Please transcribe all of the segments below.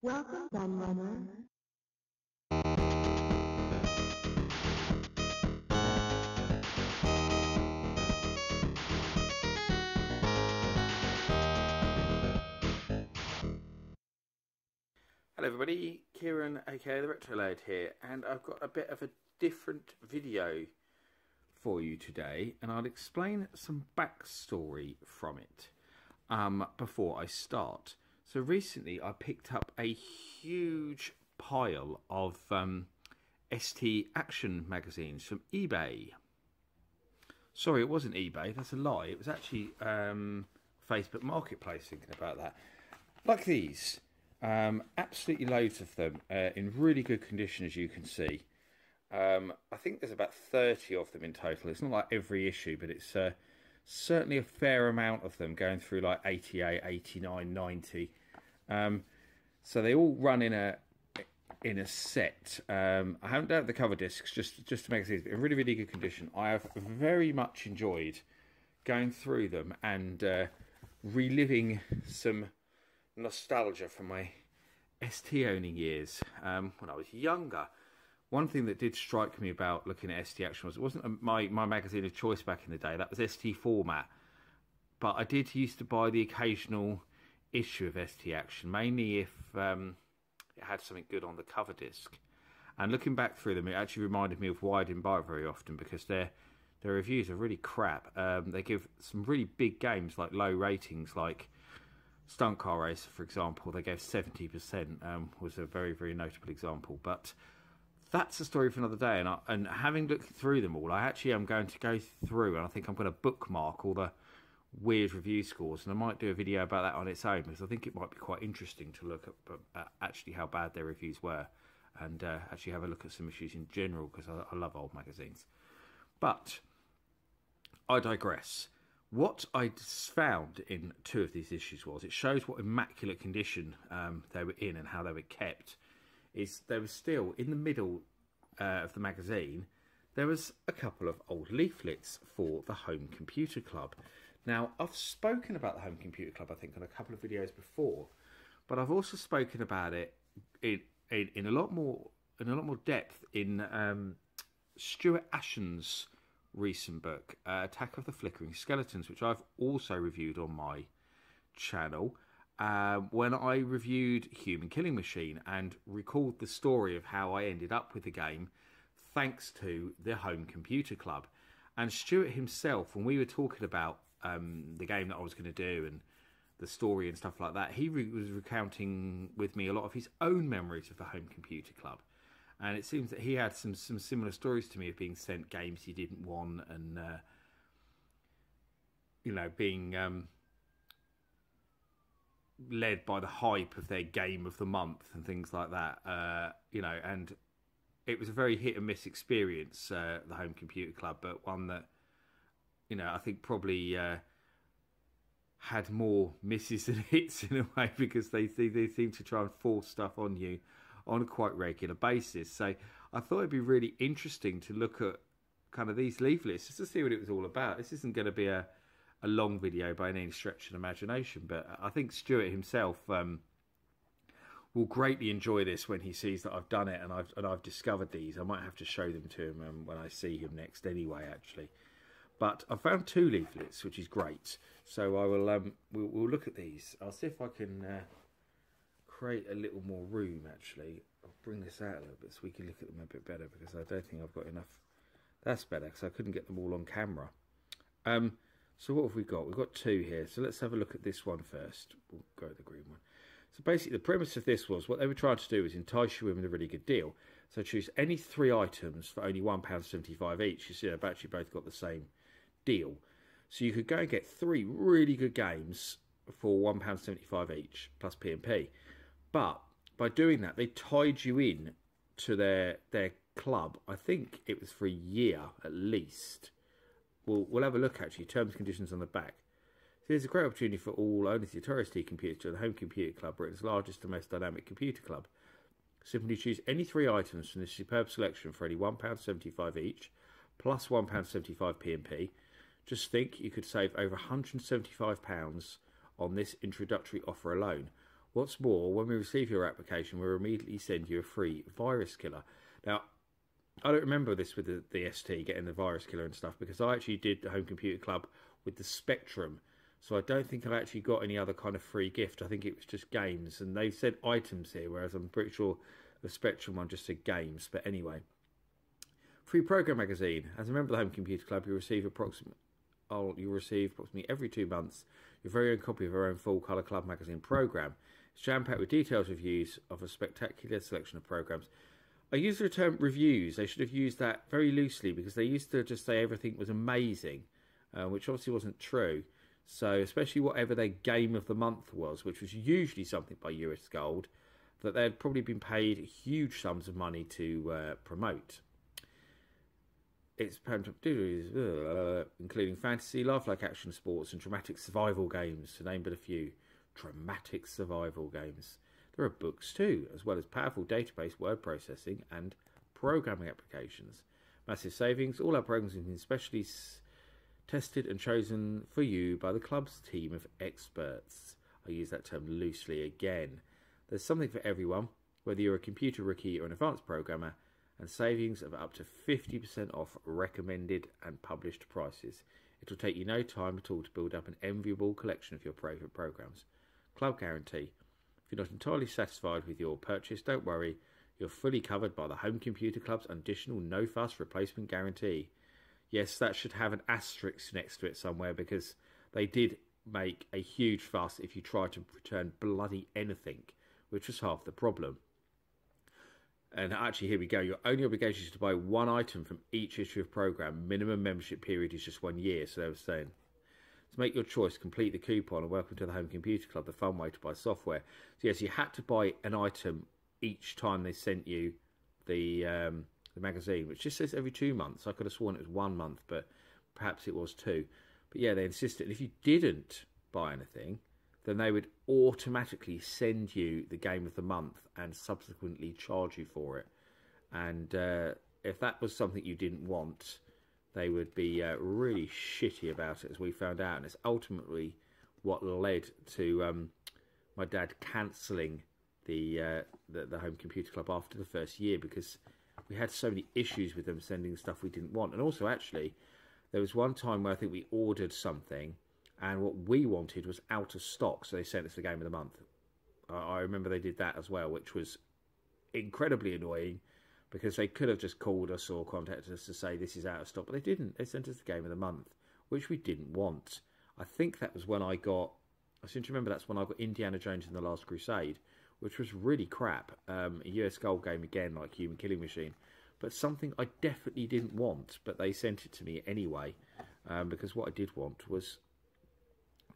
Welcome, Gunrunner. Hello everybody, Kieran aka the Retro Lad here, and I've got a bit of a different video for you today, and I'll explain some backstory from it before I start. So recently I picked up a huge pile of ST Action magazines from eBay. Sorry, it wasn't eBay, that's a lie. It was actually Facebook Marketplace, thinking about that. Like these. Absolutely loads of them in really good condition, as you can see. I think there's about 30 of them in total. It's not like every issue, but it's certainly a fair amount of them, going through like 88, 89, 90. So they all run in a set. I haven't done the cover discs just to make it easy, but in really, really good condition. I have very much enjoyed going through them and reliving some nostalgia from my ST owning years when I was younger. One thing that did strike me about looking at ST Action was it wasn't my magazine of choice back in the day. That was ST Format, but I did used to buy the occasional issue of ST Action, mainly if it had something good on the cover disc. And looking back through them, it actually reminded me of why I didn't buy it very often, because their reviews are really crap. They give some really big games like low ratings, like Stunt Car Racer, for example. They gave 70%, was a very, very notable example. But that's a story for another day. And having looked through them all, I actually am going to go through, and I think I'm going to bookmark all the weird review scores. And I might do a video about that on its own, because I think it might be quite interesting to look at actually how bad their reviews were, and actually have a look at some issues in general, because I love old magazines. But I digress. What I found in two of these issues was, it shows what immaculate condition they were in and how they were kept. Is there was still, in the middle of the magazine, there was a couple of old leaflets for the Home Computer Club. Now, I've spoken about the Home Computer Club, I think, on a couple of videos before, but I've also spoken about it in a lot more depth in Stuart Ashen's recent book, Attack of the Flickering Skeletons, which I've also reviewed on my channel when I reviewed Human Killing Machine and recalled the story of how I ended up with the game thanks to the Home Computer Club. And Stuart himself, when we were talking about the game that I was going to do and the story and stuff like that, he was recounting with me a lot of his own memories of the Home Computer Club. And it seems that he had some similar stories to me of being sent games he didn't want, and being led by the hype of their game of the month and things like that. And it was a very hit and miss experience, the Home Computer Club, but one that I think probably had more misses than hits in a way, because they seem to try and force stuff on you on a quite regular basis. So I thought it'd be really interesting to look at kind of these leaflets just to see what it was all about. This isn't going to be a long video by any stretch of imagination, but I think Stuart himself will greatly enjoy this when he sees that I've done it and I've discovered these. I might have to show them to him when I see him next anyway, actually. But I found two leaflets, which is great. So I will we'll look at these. I'll see if I can create a little more room, actually. I'll bring this out a little bit so we can look at them a bit better, because I don't think I've got enough. That's better, because I couldn't get them all on camera. So what have we got? We've got two here. So let's have a look at this one first. We'll go with the green one. So basically the premise of this was, what they were trying to do was entice you in with a really good deal. So choose any 3 items for only £1.75 each. You see, they've actually both got the same deal. So you could go and get 3 really good games for £1.75 each, plus P&P. But by doing that, they tied you in to their club. I think it was for a year at least. We'll have a look, actually. Terms and conditions on the back. So there's a great opportunity for all owners of the Atari ST computers to join the Home Computer Club, Britain's largest and most dynamic computer club. Simply choose any 3 items from this superb selection for only £1.75 each, plus £1.75 P&P. Just think, you could save over £175 on this introductory offer alone. What's more, when we receive your application, we'll immediately send you a free virus killer. Now, I don't remember this with the ST, getting the virus killer and stuff, because I actually did the Home Computer Club with the Spectrum. So I don't think I've actually got any other kind of free gift. I think it was just games. And they've said items here, whereas I'm pretty sure the Spectrum one just said games. But anyway. Free Program Magazine. As a member of the Home Computer Club, you'll receive approximately every 2 months your very own copy of our own full colour club magazine programme. It's jam-packed with detailed reviews of a spectacular selection of programmes. I use the term reviews. They should have used that very loosely, because they used to just say everything was amazing, which obviously wasn't true. So especially whatever their game of the month was, which was usually something by US Gold, that they had probably been paid huge sums of money to promote. It's including fantasy, lifelike action sports, and dramatic survival games, to name but a few. Dramatic survival games. There are books too, as well as powerful database word processing and programming applications. Massive savings. All our programs have been specially tested and chosen for you by the club's team of experts. I use that term loosely again. There's something for everyone, whether you're a computer rookie or an advanced programmer, and savings of up to 50% off recommended and published prices. It will take you no time at all to build up an enviable collection of your favourite programs. Club guarantee. If you're not entirely satisfied with your purchase, don't worry. You're fully covered by the Home Computer Club's additional no-fuss replacement guarantee. Yes, that should have an asterisk next to it somewhere, because they did make a huge fuss if you tried to return bloody anything, which was half the problem. And actually, here we go. Your only obligation is to buy one item from each issue of programme. Minimum membership period is just 1 year, so they were saying. To make your choice, complete the coupon and welcome to the Home Computer Club, the fun way to buy software. So yes, you had to buy an item each time they sent you the magazine, which just says every 2 months. I could have sworn it was 1 month, but perhaps it was 2. But yeah, they insisted. And if you didn't buy anything, then they would automatically send you the game of the month and subsequently charge you for it. And if that was something you didn't want, they would be really shitty about it, as we found out. And it's ultimately what led to my dad cancelling the Home Computer Club after the first year, because we had so many issues with them sending stuff we didn't want. And also, actually, there was one time where I think we ordered something, and what we wanted was out of stock, so they sent us the game of the month. I remember they did that as well, which was incredibly annoying, because they could have just called us or contacted us to say this is out of stock, but they didn't. They sent us the game of the month, which we didn't want. I think that was when I seem to remember that's when I got Indiana Jones and the Last Crusade, which was really crap. A US Gold game again, like Human Killing Machine, but something I definitely didn't want, but they sent it to me anyway, because what I did want was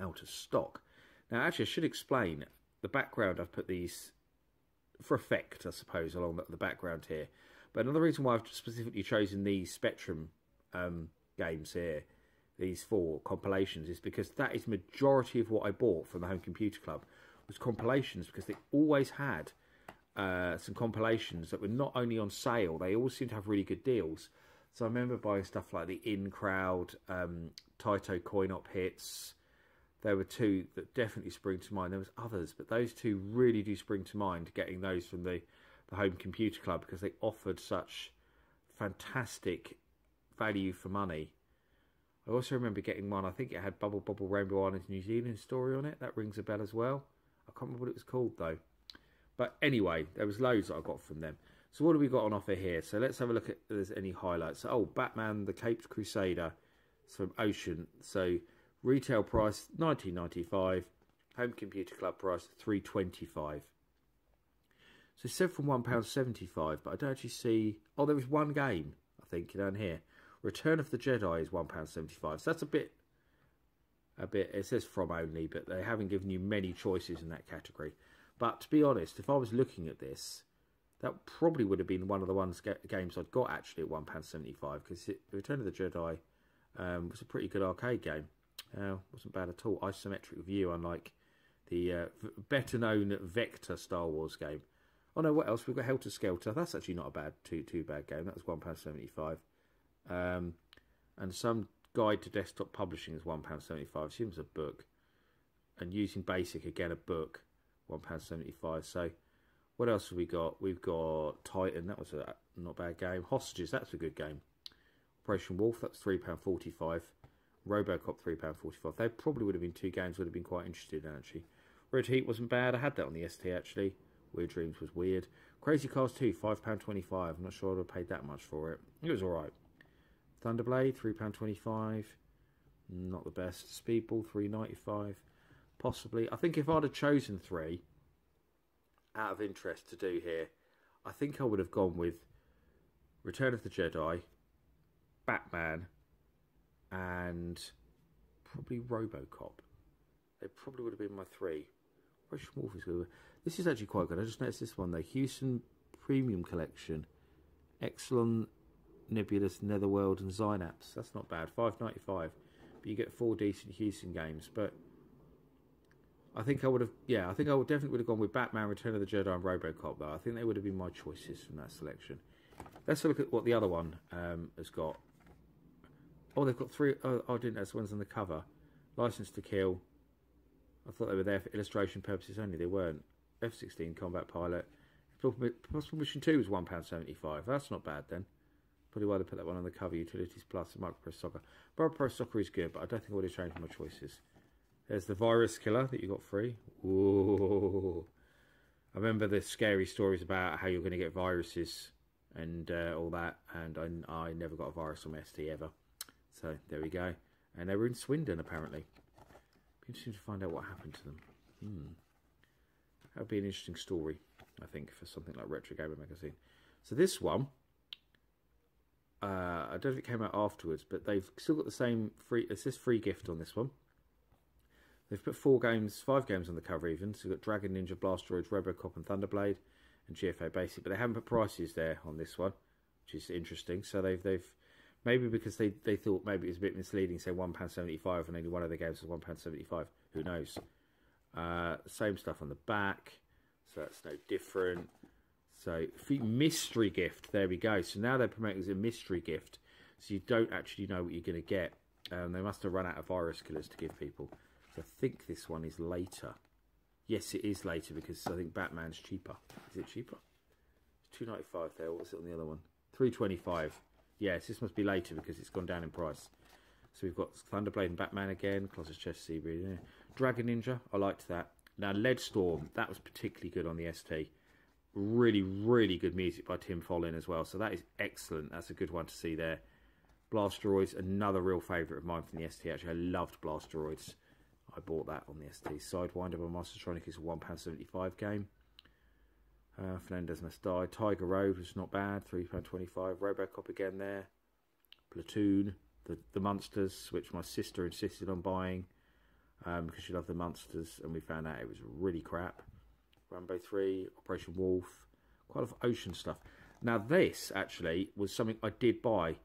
out of stock. Now, actually, I should explain the background. I've put these for effect, I suppose, along the background here. But another reason why I've specifically chosen these Spectrum games here, these 4 compilations, is because that is majority of what I bought from the Home Computer Club was compilations, because they always had some compilations that were not only on sale, they all seemed to have really good deals. So I remember buying stuff like the In Crowd, Taito Coin-Op hits. There were 2 that definitely spring to mind. There was others, but those 2 really do spring to mind, getting those from the Home Computer Club, because they offered such fantastic value for money. I also remember getting one, I think it had Bubble Bobble Rainbow Islands New Zealand story on it. That rings a bell as well. I can't remember what it was called, though. But anyway, there was loads that I got from them. So what have we got on offer here? So let's have a look at if there's any highlights. Oh, Batman the Caped Crusader. It's from Ocean. So retail price $19.95, Home Computer Club price $3.25. So it said from £1.75, but I don't actually see. Oh, there was one game, I think, down here. Return of the Jedi is £1.75. So that's a bit. It says from only, but they haven't given you many choices in that category. But to be honest, if I was looking at this, that probably would have been one of the games I'd got actually at £1.75, because Return of the Jedi was a pretty good arcade game. Wasn't bad at all. Isometric view, unlike the better known Vector Star Wars game. Oh no, what else? We've got Helter Skelter. That's actually not a bad too bad game. That was £1.75. And some Guide to Desktop Publishing is £1.75. Seems a book. And Using Basic, again a book, £1.75. So what else have we got? We've got Titan. That was a not bad game. Hostages. That's a good game. Operation Wolf. That's £3.45. Robocop £3.45. They probably would have been two games. Would have been quite interested in actually. Red Heat wasn't bad. I had that on the ST actually. Weird Dreams was weird. Crazy Cars 2 £5.25. I'm not sure I'd have paid that much for it. It was alright. Thunderblade £3.25. Not the best. Speedball £3.95. Possibly. I think if I'd have chosen three out of interest to do here, I think I would have gone with Return of the Jedi, Batman, and probably Robocop. They probably would have been my three. Operation Wolf is good. This is actually quite good. I just noticed this one though. Houston Premium Collection, Exelon, Nebulous, Netherworld, and Synapse. That's not bad. £5.95. But you get 4 decent Houston games. But I think I would have. Yeah, I think I would definitely would have gone with Batman, Return of the Jedi, and Robocop. Though I think they would have been my choices from that selection. Let's look at what the other one has got. Oh, they've got three. Oh, I didn't know the ones on the cover. License to Kill. I thought they were there for illustration purposes only. They weren't. F-16 Combat Pilot. Possible Mission 2 was £1.75. That's not bad then. Probably why they put that one on the cover. Utilities Plus and Micro Pro Soccer. Micro Pro Soccer is good, but I don't think I would have changed my choices. There's the Virus Killer that you got free. Ooh. I remember the scary stories about how you're going to get viruses and all that, and I never got a virus on my ST ever. So there we go. And they were in Swindon apparently. Be interesting to find out what happened to them. That would be an interesting story, I think, for something like Retro Gamer Magazine. So this one, I don't know if it came out afterwards, but they've still got the same free. It's this free gift on this one. They've put 5 games on the cover even. So you've got Dragon Ninja, Blasteroids, Robocop, and Thunderblade, and GFA Basic. But they haven't put prices there on this one, which is interesting. So they've maybe because they thought maybe it was a bit misleading, say £1.75, and only one of the games was £1.75. Who knows? Same stuff on the back, so that's no different. So mystery gift, there we go. So now they're promoting it as a mystery gift, so you don't actually know what you're going to get. They must have run out of virus killers to give people. So I think this one is later. Yes, it is later because I think Batman's cheaper. Is it cheaper? It's £2.95 there. What's it on the other one? £3.25. Yes, this must be later because it's gone down in price. So we've got Thunderblade and Batman again. Closet Chest Seabreed. Yeah. Dragon Ninja, I liked that. Now, Lead Storm, that was particularly good on the ST. Really, really good music by Tim Follin as well. So that is excellent. That's a good one to see there. Blasteroids, another real favourite of mine from the ST. Actually, I loved Blasteroids. I bought that on the ST. Sidewinder by Mastertronic is a £1.75 game. Fernandez Must Die. Tiger Road was not bad, £3.25. Robocop again there. Platoon. The Monsters, which my sister insisted on buying because she loved the Monsters, and we found out it was really crap. Rambo 3, Operation Wolf, quite a lot of ocean stuff. Now this actually was something I did buy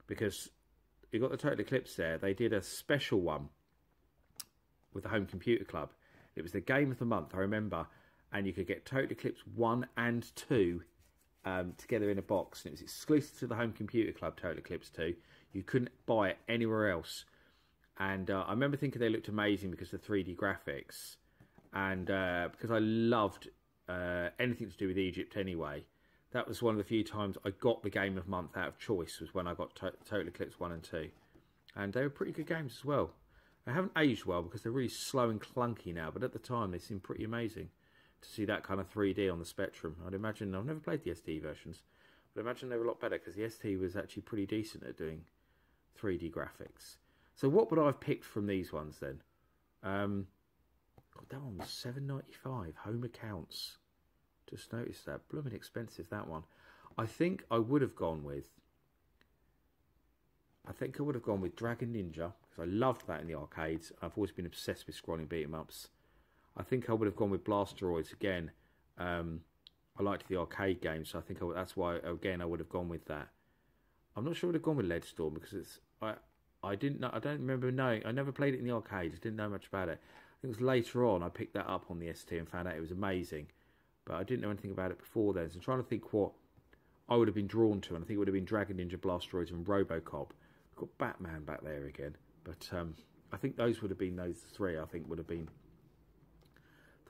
because you got the Total Eclipse there. They did a special one with the Home Computer Club. It was the game of the month, I remember, and you could get Total Eclipse 1 and 2 together in a box, and it was exclusive to the Home Computer Club, Total Eclipse 2. You couldn't buy it anywhere else. And I remember thinking they looked amazing because of the 3D graphics. And because I loved anything to do with Egypt anyway. That was one of the few times I got the game of month out of choice, was when I got Total Eclipse 1 and 2. And they were pretty good games as well. They haven't aged well because they're really slow and clunky now. But at the time, they seemed pretty amazing to see that kind of 3D on the Spectrum. I'd imagine, I've never played the ST versions, but I imagine they were a lot better because the ST was actually pretty decent at doing 3D graphics. So what would I have picked from these ones then? God, that one was £7.95. Home Accounts. Just noticed that. Blooming expensive, that one. I think I would have gone with Dragon Ninja, because I loved that in the arcades. I've always been obsessed with scrolling beat-em-ups. I think I would have gone with Blasteroids again. I liked the arcade game, so I think that's why, again, I would have gone with that. I'm not sure I would have gone with Lead Storm because I didn't know. I don't remember knowing. I never played it in the arcade. I didn't know much about it. I think it was later on I picked that up on the ST and found out it was amazing, but I didn't know anything about it before then. So I'm trying to think what I would have been drawn to, and I think it would have been Dragon Ninja, Blasteroids, and Robocop. We've got Batman back there again, but I think those would have been those three. I think would have been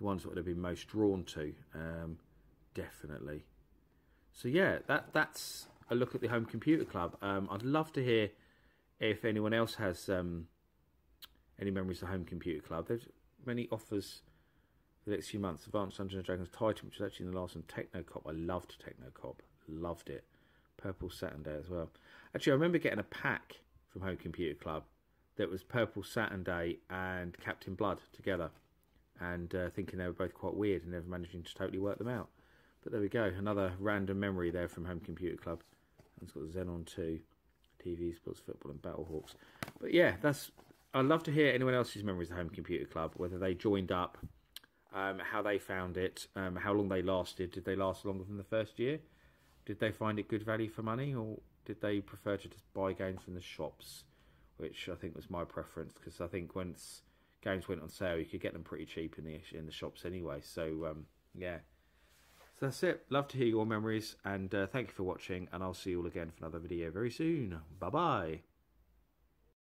the ones that would have been most drawn to, definitely. So yeah, that's a look at the Home Computer Club. I'd love to hear if anyone else has any memories of the Home Computer Club. There's many offers for the next few months. Advanced Dungeons and Dragons Titan, which was actually in the last one. Technocop, I loved Technocop. Loved it. Purple Saturn Day as well. Actually, I remember getting a pack from Home Computer Club that was Purple Saturn Day and Captain Blood together, and thinking they were both quite weird and never managing to totally work them out. But there we go, another random memory there from Home Computer Club. And it's got Xenon 2, TV, Sports, Football and Battlehawks. But yeah, I'd love to hear anyone else's memories of Home Computer Club, whether they joined up, how they found it, how long they lasted. Did they last longer than the first year? Did they find it good value for money, or did they prefer to just buy games from the shops, which I think was my preference, because I think once games went on sale, you could get them pretty cheap in the shops anyway. So yeah, so that's it. Love to hear your memories, and thank you for watching, and I'll see you all again for another video very soon. Bye bye.